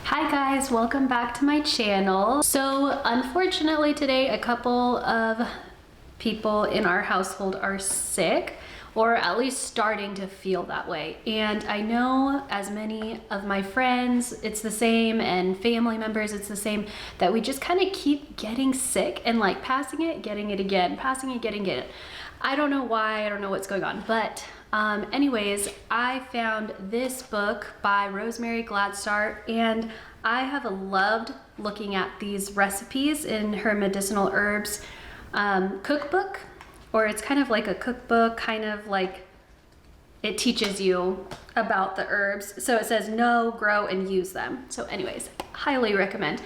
Hi guys, welcome back to my channel. So unfortunately today a couple of people in our household are sick, or at least starting to feel that way. And I know as many of my friends, it's the same, and family members, it's the same, that we just kind of keep getting sick and like passing it, getting it again, passing it, getting it. I don't know why, I don't know what's going on, but anyways, I found this book by Rosemary Gladstar, and I have loved looking at these recipes in her medicinal herbs cookbook, or it's kind of like a cookbook, kind of like it teaches you about the herbs. So it says know, grow, and use them. So anyways, highly recommend.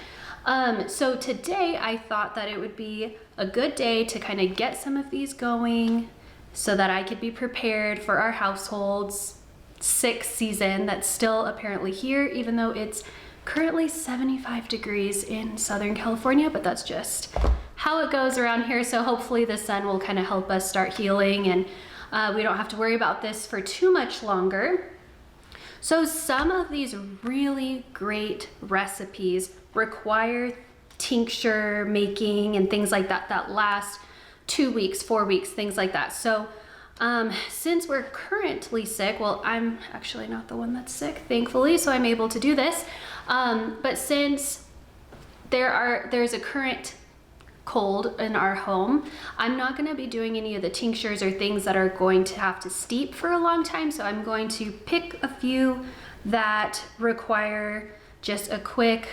So today I thought that it would be a good day to kind of get some of these going so that I could be prepared for our household's sick season that's still apparently here, even though it's currently 75 degrees in Southern California, but that's just how it goes around here. So hopefully the sun will kind of help us start healing, and we don't have to worry about this for too much longer. So some of these really great recipes require tincture making and things like that that last 2 weeks, 4 weeks, things like that. So since we're currently sick, well, I'm actually not the one that's sick, thankfully, so I'm able to do this. But since there's a current cold in our home, I'm not going to be doing any of the tinctures or things that are going to have to steep for a long time. So I'm going to pick a few that require just a quick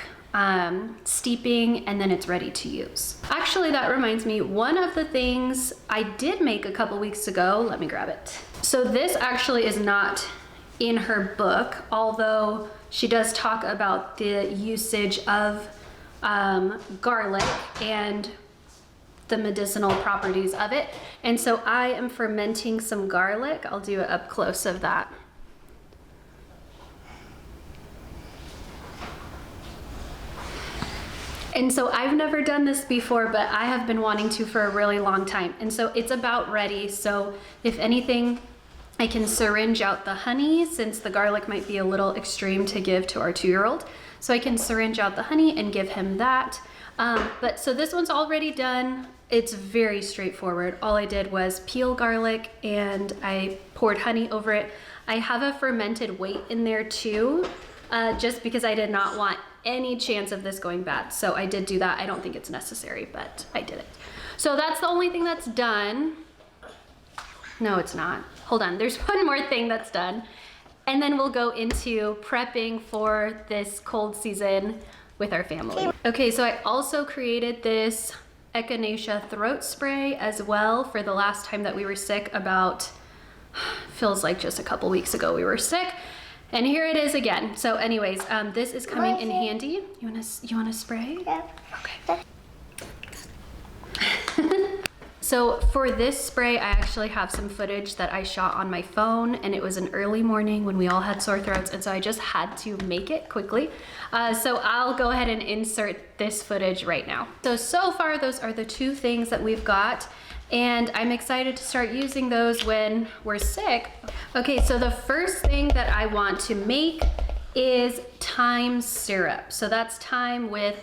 steeping, and then it's ready to use. Actually, that reminds me, one of the things I did make a couple weeks ago, let me grab it. So this actually is not in her book, although she does talk about the usage of garlic and the medicinal properties of it. And so I am fermenting some garlic. I'll do it up close of that. And so I've never done this before, but I have been wanting to for a really long time. And so it's about ready. So if anything, I can syringe out the honey, since the garlic might be a little extreme to give to our 2-year-old. So I can syringe out the honey and give him that. But so this one's already done. It's very straightforward. All I did was peel garlic and I poured honey over it. I have a fermented weight in there too, just because I did not want any chance of this going bad. So I did do that. I don't think it's necessary, but I did it. So that's the only thing that's done. No, it's not. Hold on, there's one more thing that's done. And then we'll go into prepping for this cold season with our family. Okay, so I also created this echinacea throat spray as well for the last time that we were sick, about, feels like just a couple weeks ago we were sick. And here it is again. So anyways, this is coming in handy. You wanna spray? Yeah. Okay. So for this spray, I actually have some footage that I shot on my phone, and it was an early morning when we all had sore throats, and so I just had to make it quickly. So I'll go ahead and insert this footage right now. So far, those are the two things that we've got, and I'm excited to start using those when we're sick. Okay, so the first thing that I want to make is thyme syrup. So that's thyme with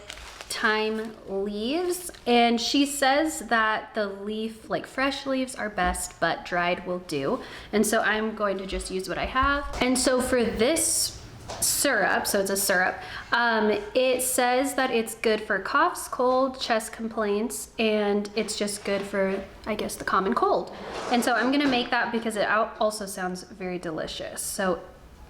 thyme leaves, and she says that the leaf, like fresh leaves, are best, but dried will do. And so I'm going to just use what I have. And so for this syrup, so it's a syrup, it says that it's good for coughs, cold, chest complaints, and it's just good for, I guess, the common cold. And so I'm gonna make that because it also sounds very delicious. So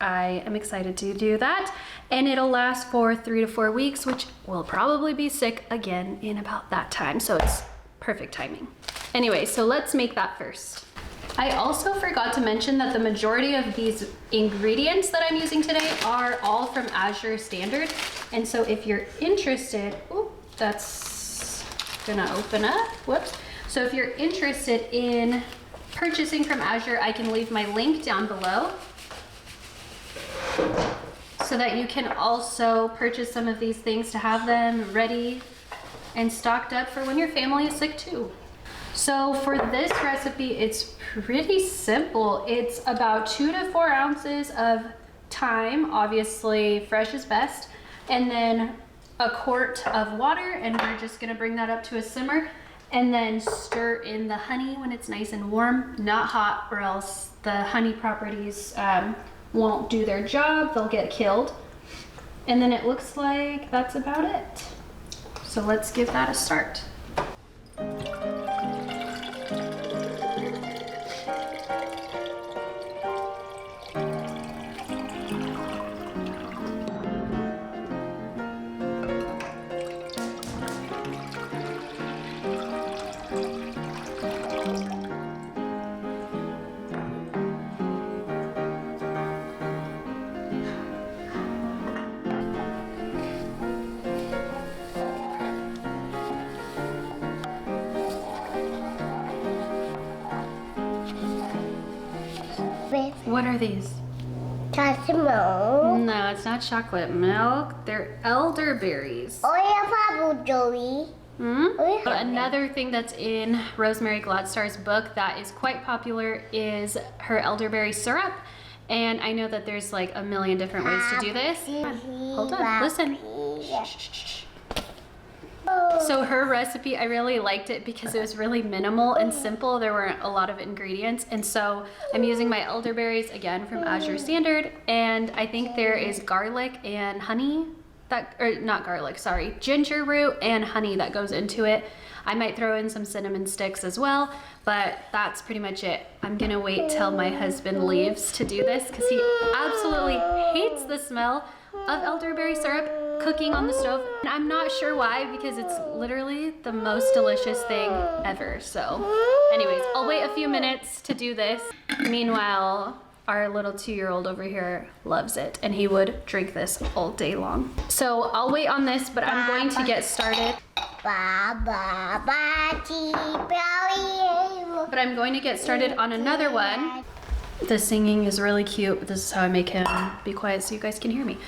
I am excited to do that, and it'll last for 3 to 4 weeks, which will probably be sick again in about that time, so it's perfect timing. Anyway, so let's make that first. I also forgot to mention that the majority of these ingredients that I'm using today are all from AZURE Standard, and so if you're interested, oh, that's gonna open up, whoops. So if you're interested in purchasing from AZURE, I can leave my link down below, so that you can also purchase some of these things to have them ready and stocked up for when your family is sick too. So for this recipe, it's pretty simple. It's about 2 to 4 ounces of thyme, obviously fresh is best, and then a quart of water, and we're just gonna bring that up to a simmer and then stir in the honey when it's nice and warm, not hot, or else the honey properties won't do their job, they'll get killed. And then it looks like that's about it. So let's give that a start. What are these? Chocolate milk. No, it's not chocolate milk. They're elderberries. Oh, yeah, Papa Joey. Another thing that's in Rosemary Gladstar's book that is quite popular is her elderberry syrup. And I know that there's like a million different ways to do this. Hold on, listen. So her recipe, I really liked it because it was really minimal and simple. There weren't a lot of ingredients. And so I'm using my elderberries again from AZURE Standard. And I think there is garlic and honey or not garlic, sorry, ginger root and honey that goes into it. I might throw in some cinnamon sticks as well, but that's pretty much it. I'm gonna wait till my husband leaves to do this because he absolutely hates the smell of elderberry syrup cooking on the stove. And I'm not sure why, because it's literally the most delicious thing ever. So anyways, I'll wait a few minutes to do this. Meanwhile, our little 2-year-old over here loves it, and he would drink this all day long. So I'll wait on this, but I'm going to get started. But I'm going to get started on another one. The singing is really cute. This is how I make him be quiet so you guys can hear me.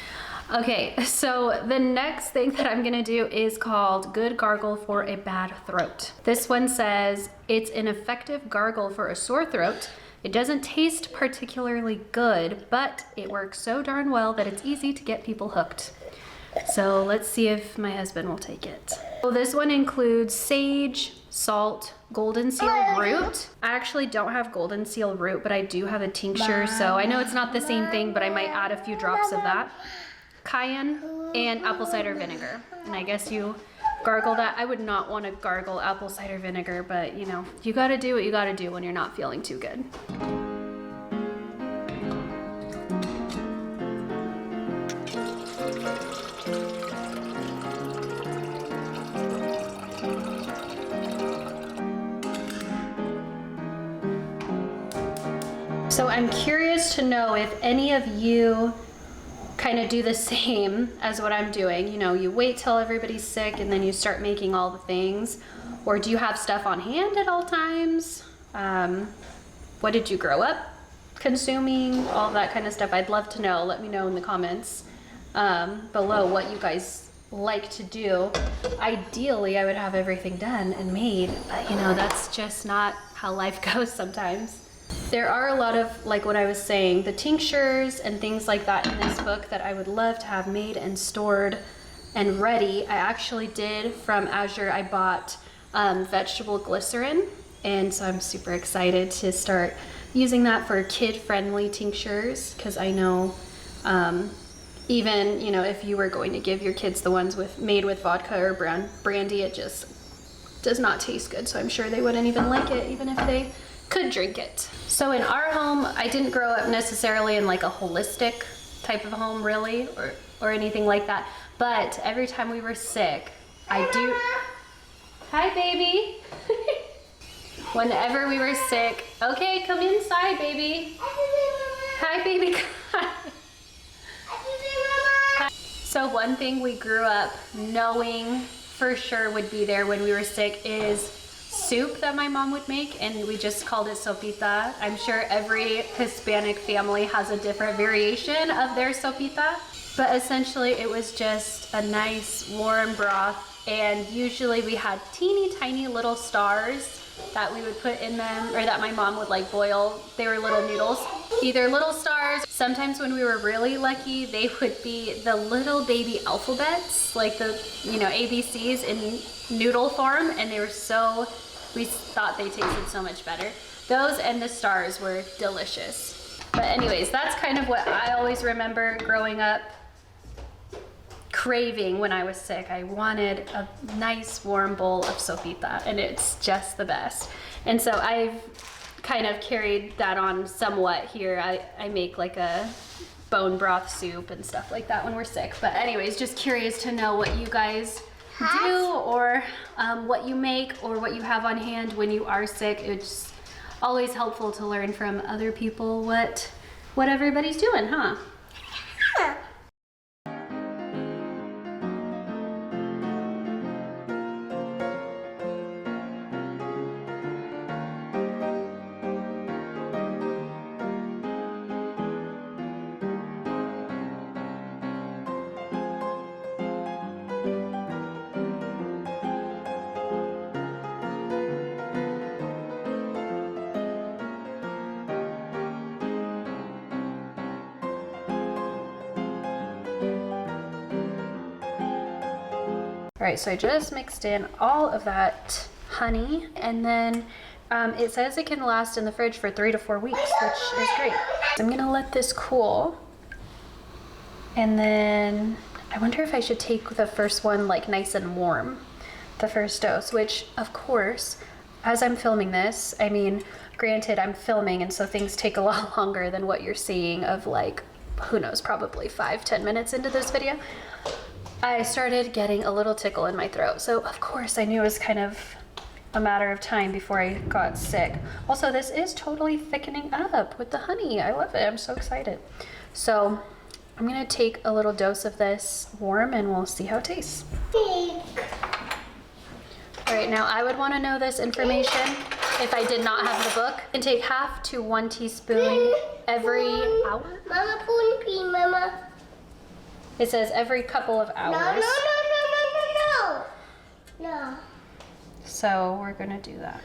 Okay, so the next thing that I'm gonna do is called Good Gargle for a Bad Throat. This one says, it's an effective gargle for a sore throat. It doesn't taste particularly good, but it works so darn well that it's easy to get people hooked. So let's see if my husband will take it. So this one includes sage, salt, golden seal root. I actually don't have golden seal root, but I do have a tincture, so I know it's not the same thing, but I might add a few drops of that. Cayenne and apple cider vinegar. And I guess you gargle that. I would not want to gargle apple cider vinegar, but you know, you gotta do what you gotta do when you're not feeling too good. So I'm curious to know if any of you kind of do the same as what I'm doing. You know, you wait till everybody's sick and then you start making all the things. Or do you have stuff on hand at all times? What did you grow up consuming? All that kind of stuff. I'd love to know. Let me know in the comments below what you guys like to do. Ideally, I would have everything done and made, but you know, that's just not how life goes sometimes. There are a lot of, like what I was saying, the tinctures and things like that in this book that I would love to have made and stored and ready. I actually did from AZURE. I bought vegetable glycerin, and so I'm super excited to start using that for kid-friendly tinctures, because I know even, you know, if you were going to give your kids the ones made with vodka or brandy, it just does not taste good, so I'm sure they wouldn't even like it, even if they could drink it. So in our home, I didn't grow up necessarily in like a holistic type of home really, or anything like that. But every time we were sick, I do. Hi, baby. Whenever we were sick, okay, come inside, baby. Hi, baby. So one thing we grew up knowing for sure would be there when we were sick is soup that my mom would make, and we just called it sopita. I'm sure every Hispanic family has a different variation of their sopita, but essentially it was just a nice warm broth, and usually we had teeny tiny little stars that we would put in them, or that my mom would like boil. They were little noodles, either little stars. Sometimes when we were really lucky, they would be the little baby alphabets, like the, you know, ABCs in noodle form, and they were so, we thought they tasted so much better. Those and the stars were delicious. But anyways, that's kind of what I always remember growing up craving when I was sick. I wanted a nice warm bowl of sopita, and it's just the best. And so I've kind of carried that on somewhat here. I make like a bone broth soup and stuff like that when we're sick. But anyways, just curious to know what you guys do, or what you make, or what you have on hand when you are sick. It's always helpful to learn from other people what everybody's doing, huh? All right, so I just mixed in all of that honey, and then it says it can last in the fridge for 3 to 4 weeks, which is great. So I'm gonna let this cool, and then I wonder if I should take the first one like nice and warm, the first dose, which of course, as I'm filming this, I mean, granted I'm filming, and so things take a lot longer than what you're seeing of like, who knows, probably 5-10 minutes into this video. I started getting a little tickle in my throat. So of course I knew it was kind of a matter of time before I got sick. Also, this is totally thickening up with the honey. I love it. I'm so excited. So I'm gonna take a little dose of this warm, and we'll see how it tastes. All right, now I would want to know this information if I did not have the book. And take 1/2 to 1 teaspoon every hour. Mama, pee, Mama. It says every couple of hours. No. So we're gonna do that.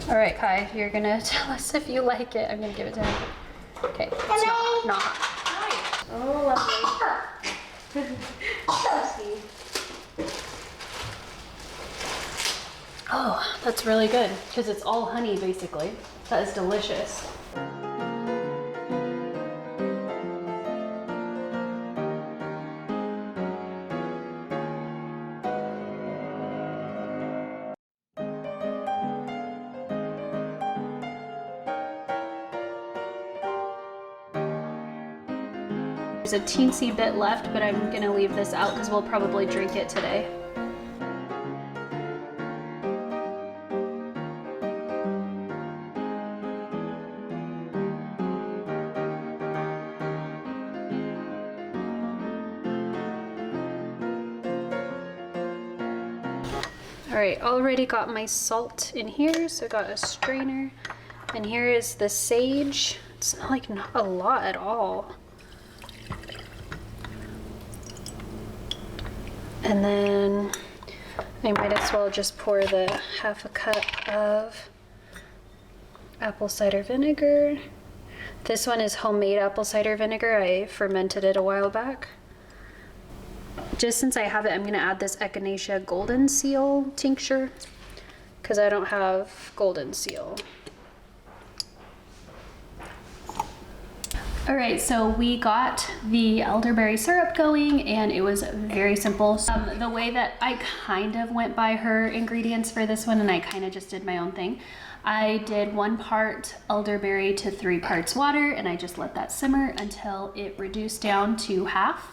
All right, Kai, you're gonna tell us if you like it. I'm gonna give it to him. Okay, it's not hot. Oh, lovely. Oh, that's really good, because it's all honey basically. That is delicious. There's a teensy bit left, but I'm gonna leave this out because we'll probably drink it today. All right, already got my salt in here, so I got a strainer. And here is the sage. It's like not a lot at all. And then I might as well just pour the 1/2 cup of apple cider vinegar. This one is homemade apple cider vinegar. I fermented it a while back. Just since I have it, I'm gonna add this Echinacea golden seal tincture because I don't have golden seal. All right, so we got the elderberry syrup going, and it was very simple. The way that I kind of went by her ingredients for this one, and I kind of just did my own thing. I did 1 part elderberry to 3 parts water, and I just let that simmer until it reduced down to half.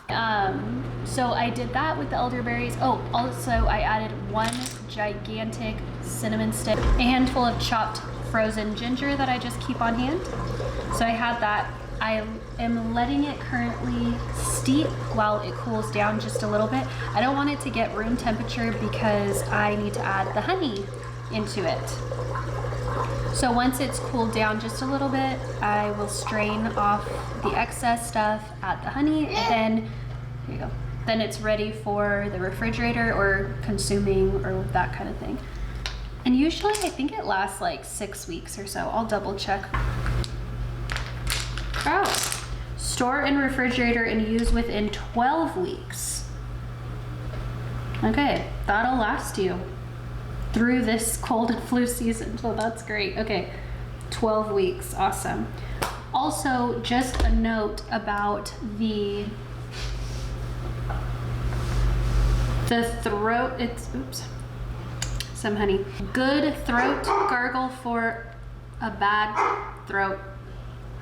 So I did that with the elderberries. Oh, also I added 1 gigantic cinnamon stick, a handful of chopped frozen ginger that I just keep on hand. So I had that. I am letting it currently steep while it cools down just a little bit. I don't want it to get room temperature because I need to add the honey into it. So once it's cooled down just a little bit, I will strain off the excess stuff, add the honey, and then, here you go. then it's ready for the refrigerator or consuming or that kind of thing. And usually I think it lasts like 6 weeks or so. I'll double check. Oh, store in refrigerator and use within 12 weeks. Okay, that'll last you through this cold and flu season, so that's great. Okay, 12 weeks, awesome. Also, just a note about the throat, oops, some honey. Good throat gargle for a bad throat.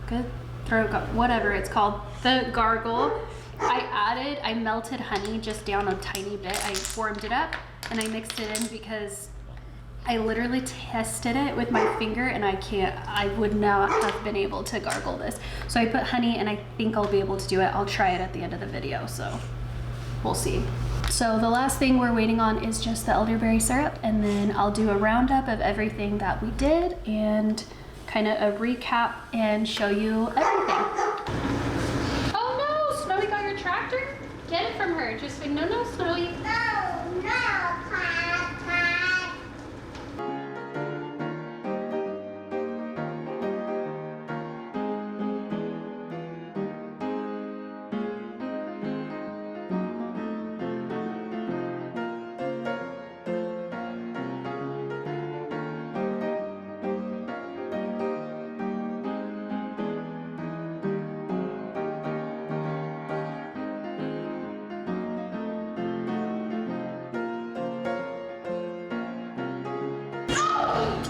Good throat, whatever it's called. The gargle, I melted honey just down a tiny bit. I warmed it up and I mixed it in because I literally tested it with my finger and I would not have been able to gargle this. So I put honey and I think I'll be able to do it. I'll try it at the end of the video, so we'll see. So the last thing we're waiting on is just the elderberry syrup, and then I'll do a roundup of everything that we did and kind of a recap and show you everything. Oh no, Snowy got your tractor? Get it from her. Just say, no, Snowy. No, Pat.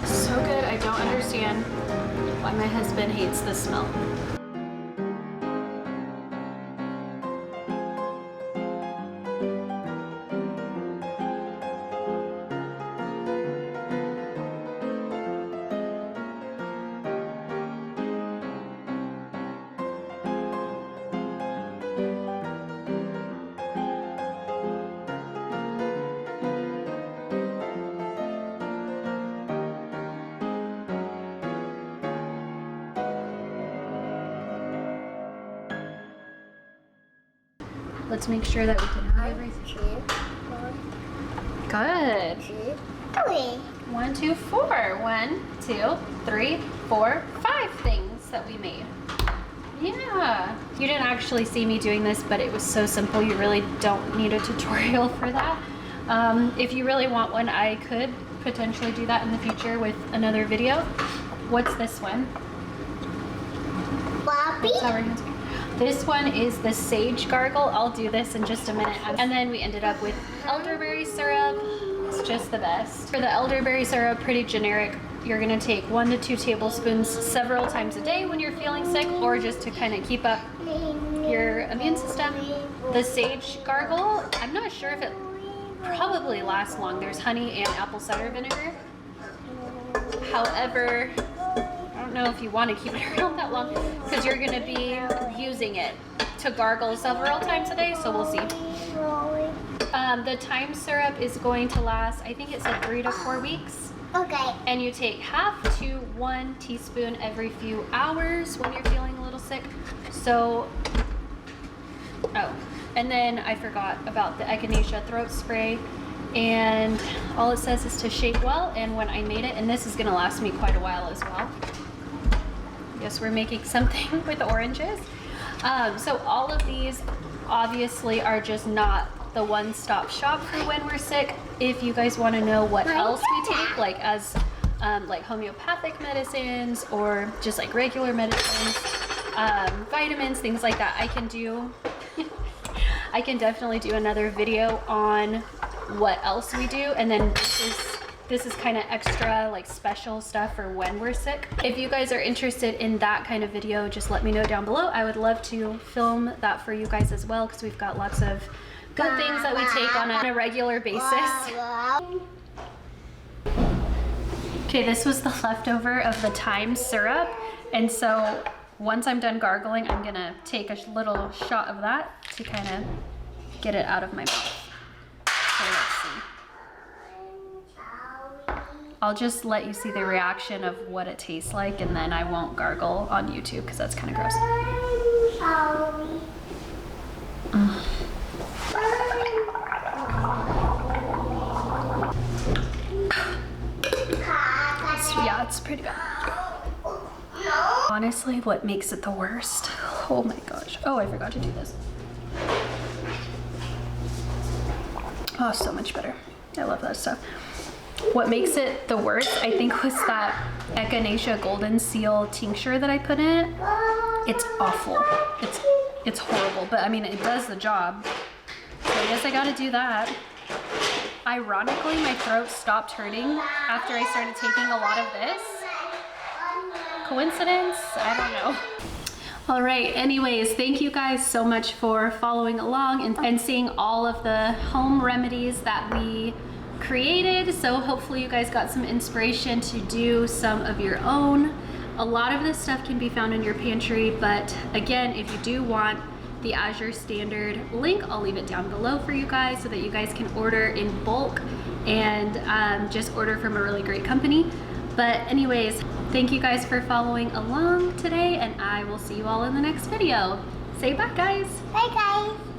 So good, I don't understand why my husband hates the smell. Let's make sure that we can have everything. Good. 3. 1, 2, 4. 1, 2, 3, 4, 5 things that we made. Yeah. You didn't actually see me doing this, but it was so simple. You really don't need a tutorial for that. If you really want one, I could potentially do that in the future with another video. What's this one? Bobby. That's how we're gonna do it. This one is the sage gargle. I'll do this in just a minute. And then we ended up with elderberry syrup. It's just the best. For the elderberry syrup, pretty generic. You're gonna take 1 to 2 tablespoons several times a day when you're feeling sick, or just to kind of keep up your immune system. The sage gargle, I'm not sure if it probably lasts long. There's honey and apple cider vinegar. However, I don't know if you want to keep it around that long because you're going to be using it to gargle several times a day, so we'll see. The thyme syrup is going to last, I think it said 3 to 4 weeks. Okay. And you take half to 1 teaspoon every few hours when you're feeling a little sick. So, oh, and then I forgot about the echinacea throat spray. And all it says is to shake well, and when I made it, and this is going to last me quite a while as well. Yes, we're making something with oranges. So all of these obviously are just not the one-stop shop for when we're sick. If you guys want to know what else we take, like as like homeopathic medicines or just like regular medicines, vitamins, things like that, I can do. I can definitely do another video on what else we do, and then this is kind of extra, like special stuff for when we're sick. If you guys are interested in that kind of video, just let me know down below. I would love to film that for you guys as well, because we've got lots of good things that we take on a regular basis. Okay, this was the leftover of the thyme syrup, and so once I'm done gargling, I'm gonna take a little shot of that to kind of get it out of my mouth. So let's see. I'll just let you see the reaction of what it tastes like, and then I won't gargle on YouTube because that's kind of gross. honestly, what makes it the worst? Oh my gosh. Oh, I forgot to do this. Oh, so much better. I love that stuff. What makes it the worst, I think, was that Echinacea Golden Seal tincture that I put in it. It's awful. It's horrible, but I mean, it does the job. So I guess I gotta do that. Ironically, my throat stopped hurting after I started taking a lot of this. Coincidence? I don't know. All right, anyways, thank you guys so much for following along and seeing all of the home remedies that we created. So hopefully you guys got some inspiration to do some of your own. A lot of this stuff can be found in your pantry, but again, if you do want the AZURE standard link, I'll leave it down below for you guys so that you guys can order in bulk and just order from a really great company. But anyways, thank you guys for following along today, and I will see you all in the next video. Say bye, guys. Bye, guys.